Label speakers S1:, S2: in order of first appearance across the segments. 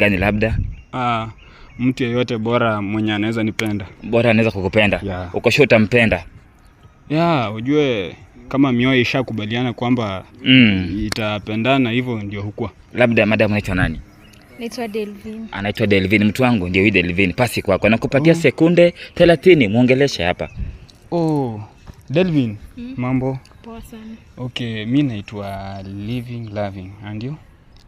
S1: Gani labda?
S2: Mtu yeyote bora mwenye anaweza nipenda.
S1: Bora anaweza kukupenda.
S2: Yeah.
S1: Uko sure utampenda?
S2: Ujue kama mioyo ishakubaliana kwamba itapendana hivyo ndio hukua.
S1: Labda madam anaitwa nani?
S3: Naitwa Delvin.
S1: Anaitwa Delvin, mtu wangu ndio huyu Delvin. Pasi kwako. Nakupatia sekunde 30 muongeleshe hapa.
S2: Delvin, mambo?
S3: Poa sana.
S2: Okay, mimi naitwa Living Loving. And you?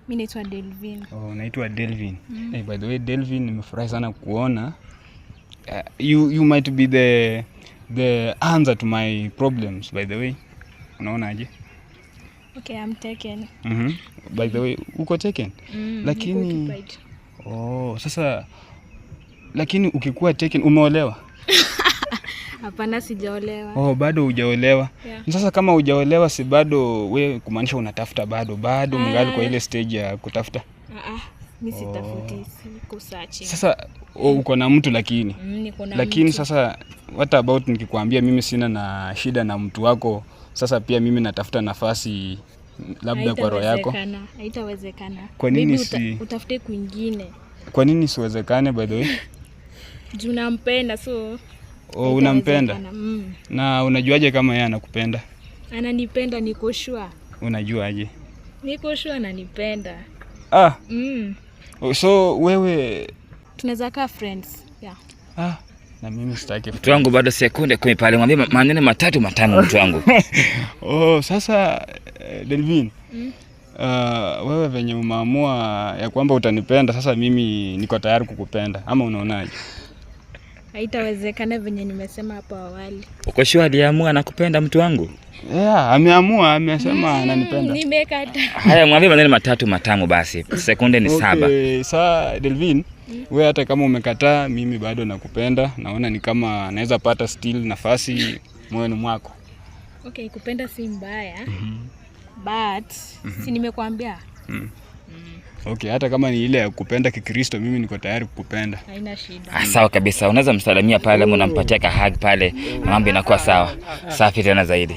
S3: Mimi naitwa Delvin.
S2: Naitwa Delvin. Hey, by the way Delvin, nimefurahi sana kuona. You might be the answer to my problems, by the way. Unaona aje?
S3: Okay, I'm taken.
S2: By the way, uko taken? Lakini sasa lakini ukikuwa taken umeolewa?
S3: Hapana, sijaolewa.
S2: Bado hujaolewa.
S3: Yeah.
S2: Sasa kama hujaolewa si bado we kumaanisha unatafuta bado mngali kwa ile stage ya kutafuta?
S3: Mimi sitafuti, siko searching.
S2: Sasa uko na mtu lakini.
S3: Niko na
S2: lakini
S3: mtu.
S2: Sasa what about nikikwambia mimi sina na shida na mtu wako, sasa pia mimi natafuta nafasi labda kwa roho yako?
S3: Haitawezekana.
S2: Kwa nini
S3: utafute kwingine?
S2: Kwa nini siwezekane by the way?
S3: Juu nampenda so.
S2: Unampenda? Na unajuaje kama yeye anakupenda?
S3: Ananipenda, niko sure.
S2: Unajuaje?
S3: Niko sure ananipenda.
S2: So wewe
S3: tunaweza kaa friends. Yeah.
S2: Na mimi sitaki.
S1: Mtu wangu bado sekunde 10 pale, mwambie maneno matatu matano mtu wangu.
S2: Sasa Delvin. Wewe venye umeamua ya kwamba utanipenda, sasa mimi niko tayari kukupenda. Ama unaonaje?
S3: Haitawezekana venye nimesema hapo awali.
S1: Uko sure aliamua anakupenda mtu wangu?
S2: Yeah, amesema ananipenda.
S3: Nimekata.
S1: Haya, mwambie maneno matatu matamu basi. Sekunde ni 7.
S2: Okay, sasa Delvin, wewe hata kama umekataa mimi bado nakupenda. Naona ni kama naweza pata still nafasi moyoni mwako.
S3: Okay, kupenda si mbaya. But si nimekuambia.
S2: Okay, hata kama ni ile ya kupenda kikristo mimi niko tayari kukupenda.
S3: Haina shida.
S1: Sawa kabisa. Unaweza msalimia pale, unampatia ka hug pale. Mambo inakuwa sawa. Safi tena zaidi.